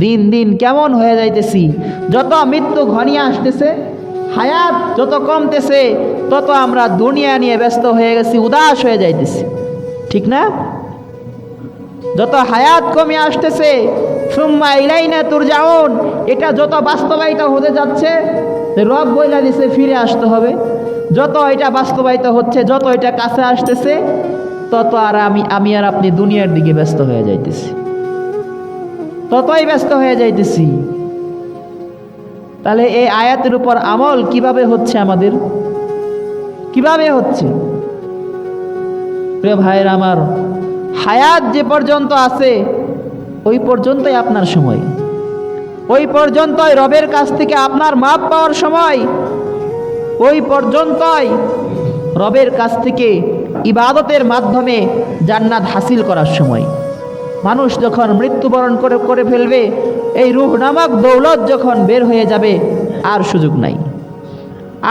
দিন দিন কেমন হয়ে যাইতেছি, যত মৃত্যু ঘনিয়ে আসতেছে, হায়াত যত কমতেছে, তত আমরা দুনিয়া নিয়ে ব্যস্ত হয়ে গেছি, উদাস হয়ে যাইতেছি, ঠিক না? যত হায়াত কমে আসতেছে, সুম্মা ইলাইনা তুরজাউন, এটা যত বাস্তবায়িত হতে যাচ্ছে, রব বইলা দিছে ফিরে আসতে হবে। যত এটা বাস্তবায়িত হচ্ছে, যত এটা কাছে আসতেছে, তত আর আমি আর আপনি দুনিয়ার দিকে ব্যস্ত হয়ে যাইতেছি, ততই ব্যস্ত হয়ে যাইতেছি। তাহলে এই আয়াতের উপর আমল কিভাবে হচ্ছে আমাদের, কিভাবে হচ্ছে? প্রিয় ভাইয়ের আমার, হায়াত যে পর্যন্ত আছে ওই পর্যন্তই আপনার সময়, ওই পর্যন্তই রবের কাছ থেকে আপনার মাপ পাওয়ার সময়, ওই পর্যন্তই রবের কাছ থেকে ইবাদতের মাধ্যমে জান্নাত হাসিল করার সময়। মানুষ যখন মৃত্যুবরণ করে ফেলবে, এই রূহ নামক দৌলত যখন বের হয়ে যাবে, আর সুযোগ নাই,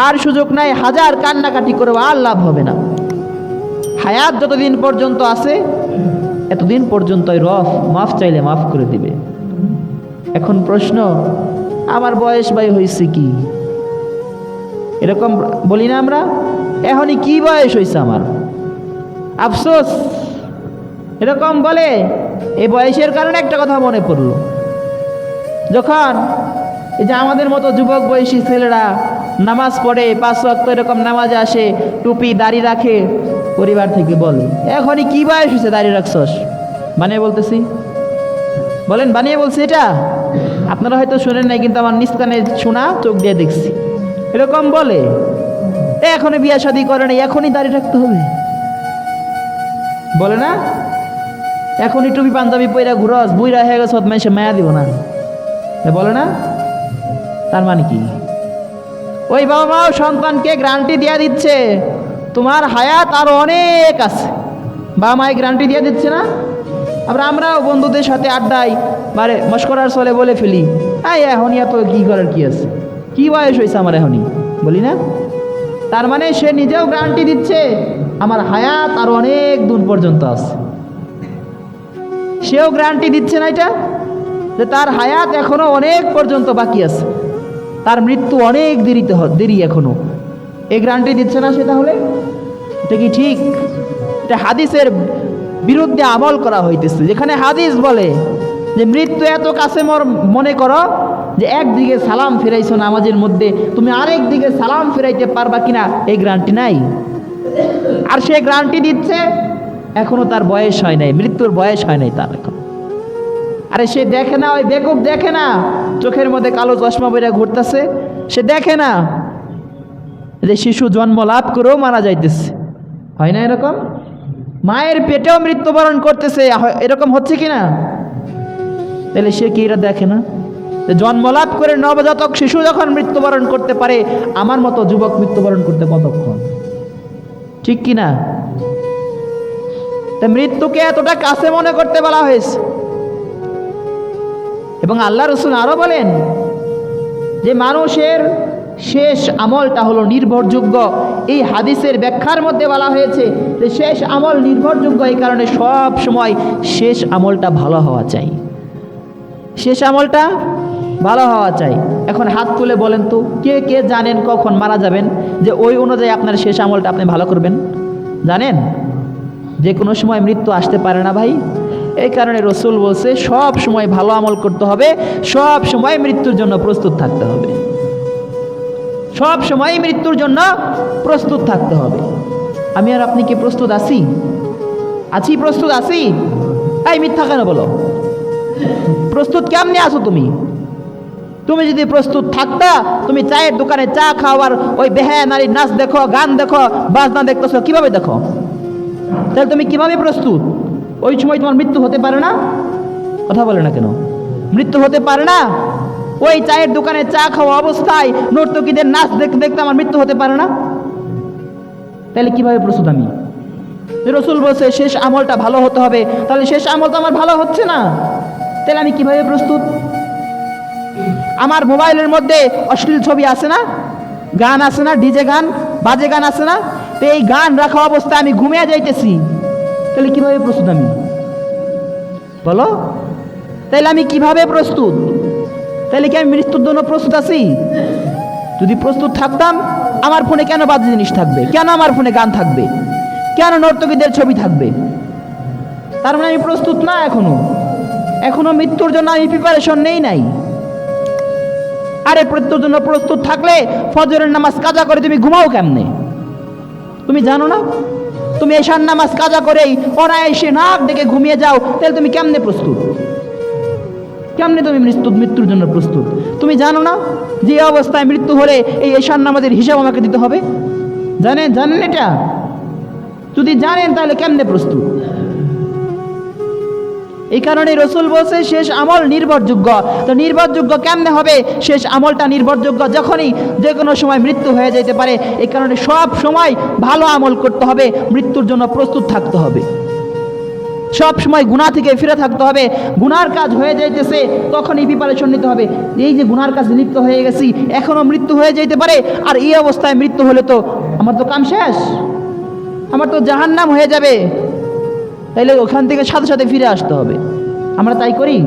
আর সুযোগ নাই। হাজার কান্নাকাটি করেও আর লাভ হবে না। হায়াত যতদিন পর্যন্ত আছে, এতদিন পর্যন্তই রব মাফ চাইলে মাফ করে দিবে। এখন প্রশ্ন, আমার বয়স ভাই হয়েছে কি? এরকম বলি না আমরা, এখনই কি বয়স হয়েছে আমার, আফসোস এরকম বলে। এই বয়সের কারণে একটা কথা মনে পড়লো, যখন এই যে আমাদের মতো যুবক বয়সী ছেলেরা নামাজ পড়ে, 5 ওয়াক্ত এরকম নামাজে আসে, টুপি দাড়ি রাখে, পরিবার থেকে বলে, এখনই কি বয়স হয়েছে দাড়ি রাখছস? বানিয়ে বলতেছি, বলেন বানিয়ে বলছি এটা? আপনারা হয়তো শুনেন নাই, কিন্তু আমার নিজ কানে শোনা, চোখ দিয়ে দেখছি। এরকম বলে, এখনই বিয়ে শাদী করে নাই, এখনই দাড়ি রাখতে হবে, বলে না? এখনই টুপি পাঞ্জাবি পইরা ঘুরস, বুইরা হয়ে গেছ, মাইসে মায়া দিব না, বলে না? তার মানে কি? ওই বাবা মাও সন্তানকে গ্যারান্টি দিয়ে দিচ্ছে, তোমার হায়াত আরো অনেক আছে। বাবা মায় গ্যারান্টি দিয়ে দিচ্ছে না? আমরাও বন্ধুদের সাথে আড্ডায় মানে মস্করার ছলে বলে ফেলি, এখনই এত কি করার কি আছে, কি বয়স হয়েছে আমার এখনই, বলি না? তার মানে সে নিজেও গ্যারান্টি দিচ্ছে আমার হায়াত আরো অনেক দূর পর্যন্ত আছে। সেও গ্যারান্টি দিচ্ছে না এটা, যে তার হায়াত এখনো অনেক পর্যন্ত বাকি আছে, তার মৃত্যু অনেক দেরি এখনো, এই গ্যারান্টি দিচ্ছে না সে। তাহলে এটা কি ঠিক? এটা হাদিসের বিরুদ্ধে আমল করা হইতেছে। যেখানে হাদিস বলে যে মৃত্যু এত কাছে মনে করো যে একদিকে সালাম ফেরাইছো নামাজের মধ্যে, তুমি আরেক দিকে সালাম ফেরাইতে পারবা কিনা এই গ্যারান্টি নাই। আর সে গ্যারান্টি দিচ্ছে এখনো তার বয়স হয় নাই, মৃত্যুর বয়স হয় নাই তার এখন। আরে সে দেখে না, ওই বেকুব দেখে না, চোখের মধ্যে কালো চশমা বেড়ে ঘুরতেছে, সে দেখে না যে শিশু জন্ম লাভ করেও মারা যাইতেছে, হয় না এরকম? মায়ের পেটেও মৃত্যুবরণ করতেছে, এরকম হচ্ছে কিনা? তাহলে সে কি এটা দেখে না? জন্ম লাভ করে নবজাতক শিশু যখন মৃত্যুবরণ করতে পারে, আমার মতো যুবক মৃত্যুবরণ করতে কতক্ষণ, ঠিক কিনা? তা মৃত্যুকে এতটা কাছে মনে করতে বলা হয়েছে। এবং আল্লাহ রাসূল আরো বলেন যে মানুষের শেষ আমলটা হলো নির্ভরযোগ্য। এই হাদিসের ব্যাখ্যার মধ্যে বলা হয়েছে যে শেষ আমল নির্ভরযোগ্য, এই কারণে সব সময় শেষ আমলটা ভালো হওয়া চাই, শেষ আমলটা ভালো হওয়া চাই। এখন হাত তুলে বলেন তো, কে কে জানেন কখন মারা যাবেন, যে ওই অনুযায়ী আপনার শেষ আমলটা আপনি ভালো করবেন? জানেন যে কোনো সময় মৃত্যু আসতে পারে না ভাই। এই কারণে রাসূল বলছে সব সময় ভালো আমল করতে হবে, সব সময় মৃত্যুর জন্য প্রস্তুত থাকতে হবে, সব সময় মৃত্যুর জন্য প্রস্তুত থাকতে হবে। আমি আর আপনি কি প্রস্তুত আছি? আছি, প্রস্তুত আছি? এই মিথ্যা কেন বলো? প্রস্তুত কেমনে আছো তুমি? তুমি যদি প্রস্তুত থাকতা, তুমি চায়ের দোকানে চা খাওয়ার ওই বেহায়া নারীর নাচ দেখো, গান দেখো, বাজনা দেখতেছো, কিভাবে দেখো? তাহলে তুমি কিভাবে প্রস্তুত? ওই সময় তোমার মৃত্যু হতে পারে না? কথা বলে না কেন? মৃত্যু হতে পারে না? ওই চায়ের দোকানে চা খাওয়া অবস্থায় নর্তকীদের নাচ দেখতে দেখতে আমার মৃত্যু হতে পারে না? তাহলে কিভাবে প্রস্তুত আমি? রাসূল বলছে শেষ আমলটা ভালো হতে হবে, তাহলে শেষ আমল তো আমার ভালো হচ্ছে না, তাহলে আমি কিভাবে প্রস্তুত? আমার মোবাইলের মধ্যে অশ্লীল ছবি আছে না, গান আছে না, ডিজে গান, বাজে গান আছে না, তো এই গান রাখা অবস্থায় আমি ঘুমিয়ে যাইতেছি, তাহলে কিভাবে প্রস্তুত আমি? বলো, তাহলে আমি কিভাবে প্রস্তুত? তাহলে কি আমি মৃত্যুর জন্য প্রস্তুত আছি? যদি প্রস্তুত থাকতাম, আমার ফোনে কেন বাজে জিনিস থাকবে? কেন আমার ফোনে গান থাকবে? কেন নর্তকীদের ছবি থাকবে? তার মানে আমি প্রস্তুত না। এখনো মৃত্যুর জন্য আমি প্রিপারেশন নেই নাই। আরে মৃত্যুর জন্য প্রস্তুত থাকলে ফজরের নামাজ কাজা করে তুমি ঘুমাও কেমনে? তুমি জানো না? তুমি এশার নামাজ কাজা করেই অনায়াসে নাক ডেকে ঘুমিয়ে যাও, তাহলে তুমি কেমনে প্রস্তুত? কেমনে তুমি মৃত্যুর জন্য প্রস্তুত? তুমি জানো না যে অবস্থায় মৃত্যু হলে এই এশার নামাজের হিসাব আমাকে দিতে হবে? জানেন এটা? যদি জানেন তাহলে কেমনে প্রস্তুত? এই কারণে রাসূল বলছে শেষ আমল নির্ভরযোগ্য। তো নির্ভরযোগ্য কেমনে হবে? শেষ আমলটা নির্ভরযোগ্য যখনই যে কোনো সময় মৃত্যু হয়ে যেতে পারে। এই কারণে সব সময় ভালো আমল করতে হবে, মৃত্যুর জন্য প্রস্তুত থাকতে হবে। সব সময় গুনাহ থেকে ফিরে থাকতে হবে। গুনার কাজ হয়ে যাইতেছে তখনই প্রিপারেশন নিতে হবে। এই যে গুনার কাজ লিপ্ত হয়ে গেছি, এখনো মৃত্যু হয়ে যেতে পারে, আর এই অবস্থায় মৃত্যু হলে তো আমার তো কাম শেষ, আমার তো জাহান্নাম হয়ে যাবে। তাইলে ওখান থেকে সাথে সাথে ফিরে আসতে হবে। আমরা তাই করি?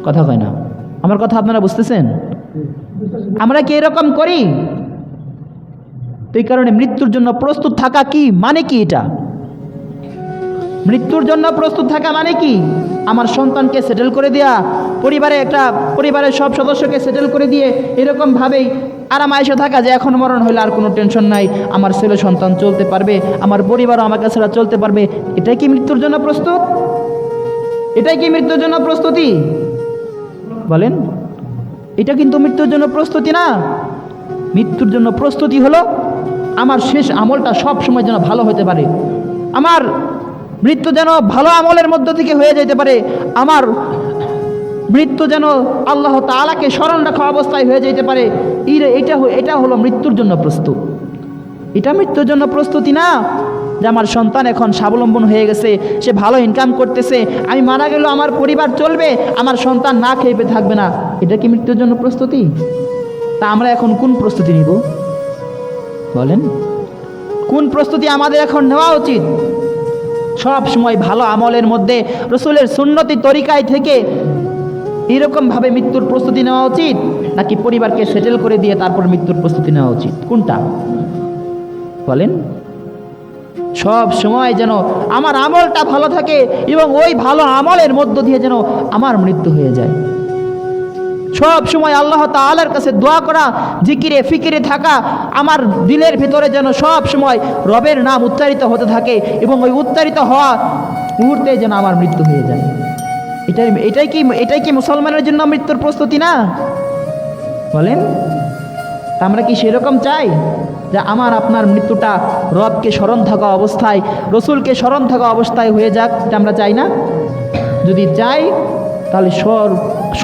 কথা কয় না। আমার কথা আপনারা বুঝতেছেন? আমরা কি এরকম করি? তো এই কারণে মৃত্যুর জন্য প্রস্তুত থাকা কি মানে কি? এটা মৃত্যুর জন্য প্রস্তুত থাকা মানে কি? আমার সন্তানকে সেটেল করে দেওয়া, পরিবারের সব সদস্যকে সেটেল করে দিয়ে এরকমভাবেই আরামায়েশে থাকা যে এখন মরণ হলে আর কোনো টেনশন নাই, আমার ছেলে সন্তান চলতে পারবে, আমার পরিবারও আমাকে ছাড়া চলতে পারবে। এটাই কি মৃত্যুর জন্য প্রস্তুত? এটাই কি মৃত্যুর জন্য প্রস্তুতি? বলেন, এটা কিন্তু মৃত্যুর জন্য প্রস্তুতি না। মৃত্যুর জন্য প্রস্তুতি হলো আমার শেষ আমলটা সব সময় যেন ভালো হতে পারে, আমার মৃত্যু যেন ভালো আমলের মধ্য থেকে হয়ে যেতে পারে, আমার মৃত্যু যেন আল্লাহ তাআলাকে স্মরণ রাখা অবস্থায় হয়ে যেতে পারে। এটা হলো মৃত্যুর জন্য প্রস্তুত। এটা মৃত্যুর জন্য প্রস্তুতি না যে আমার সন্তান এখন স্বাবলম্বন হয়ে গেছে, সে ভালো ইনকাম করতেছে, আমি মারা গেলেও আমার পরিবার চলবে, আমার সন্তান না খেয়ে থাকবে না। এটা কি মৃত্যুর জন্য প্রস্তুতি? তা আমরা এখন কোন প্রস্তুতি নিব? বলেন, কোন প্রস্তুতি আমাদের এখন নেওয়া উচিত? সব সময় ভালো আমলের মধ্যে রাসূলের সুন্নতি তরিকায় থেকে এরকমভাবে মৃত্যুর প্রস্তুতি নেওয়া উচিত, নাকি পরিবারকে সেটেল করে দিয়ে তারপর মৃত্যুর প্রস্তুতি নেওয়া উচিত? কোনটা বলেন? সব সময় যেন আমার আমলটা ভালো থাকে এবং ওই ভালো আমলের মধ্য দিয়ে যেন আমার মৃত্যু হয়ে যায়। সব সময় আল্লাহ তাআলার কাছে দোয়া করা, জিকিরে ফিকিরে থাকা, আমার দিলের ভিতরে যেন সব সময় রবের নাম উচ্চারিত হতে থাকে এবং ওই উচ্চারিত হওয়া মুহূর্তে যেন আমার মৃত্যু হয়ে যায়। এটাই কি মুসলমানের জন্য মৃত্যুর প্রস্তুতি না? বলেন, তা আমরা কি সেরকম চাই যে আমার আপনার মৃত্যুটা রবকে স্মরণ থাকা অবস্থায়, রসুলকে স্মরণ থাকা অবস্থায় হয়ে যাক? এটা আমরা চাই না? যদি চাই তাহলে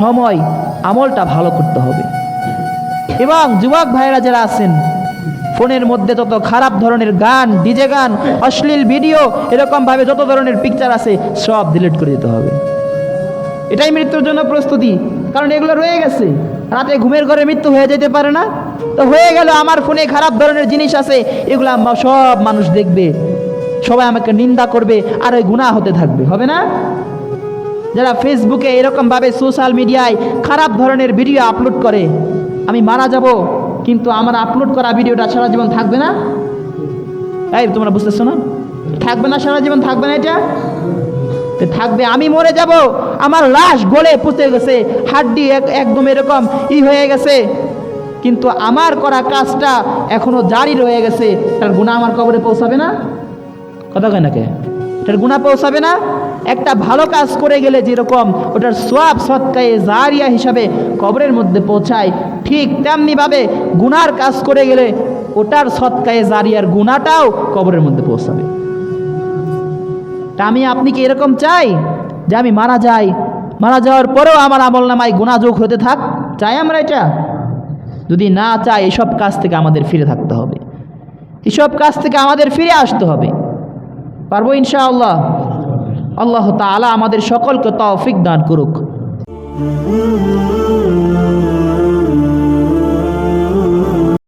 সময় আমলটা ভালো করতে হবে। এবং যুবক ভাইয়েরা যারা আছেন, ফোনের মধ্যে যত খারাপ ধরনের গান, ডিজে গান, অশ্লীল ভিডিও, এরকমভাবে যত ধরনের পিকচার আছে সব ডিলিট করে দিতে হবে। এটাই মৃত্যুর জন্য প্রস্তুতি। কারণ এগুলো রয়ে গেছে, রাতে ঘুমের ঘরে মৃত্যু হয়ে যেতে পারে না? তো হয়ে গেল, আমার ফোনে খারাপ ধরনের জিনিস আছে, এগুলো সব মানুষ দেখবে, সবাই আমাকে নিন্দা করবে, আর ওই গুনাহ হতে থাকবে, হবে না? যারা ফেসবুকে এরকমভাবে সোশ্যাল মিডিয়ায় খারাপ ধরনের ভিডিও আপলোড করে, আমি মারা যাব কিন্তু আমার আপলোড করা ভিডিওটা সারা জীবন থাকবে না। এই তোমরা বুঝতেছো না? থাকবে না, সারা জীবন থাকবে না। এটা থাকবে। আমি মরে যাব, আমার লাশ গলে পচে গেছে, হাড্ডি একদম এরকম হয়ে গেছে, কিন্তু আমার করা কাজটা এখনো জারি রয়ে গেছে। তার গুনাহ আমার কবরে পৌঁছাবে না? কথা কয় না কে? এটার গুনাহ পৌঁছাবে না? একটা ভালো কাজ করে গেলে যেরকম ওটার সওয়াব সদকায়ে জারিয়া হিসাবে কবরের মধ্যে পৌঁছায়, ঠিক তেমনিভাবে গুনার কাজ করে গেলে ওটার সদকায়ে জারিয়ার গুনাহটাও কবরের মধ্যে পৌঁছাবে। তা আমি আপনি কি এরকম চাই যে আমি মারা যাওয়ার পরেও আমার আমলনামায় গুনাহ যোগ হতে থাক? চাই আমরা এটা? যদি না চাই, এসব কাজ থেকে আমাদের ফিরে থাকতে হবে, এসব কাজ থেকে আমাদের ফিরে আসতে হবে। পারবো ইনশাআল্লাহ? আল্লাহ তাআলা আমাদের সকলকে তৌফিক দান করুক।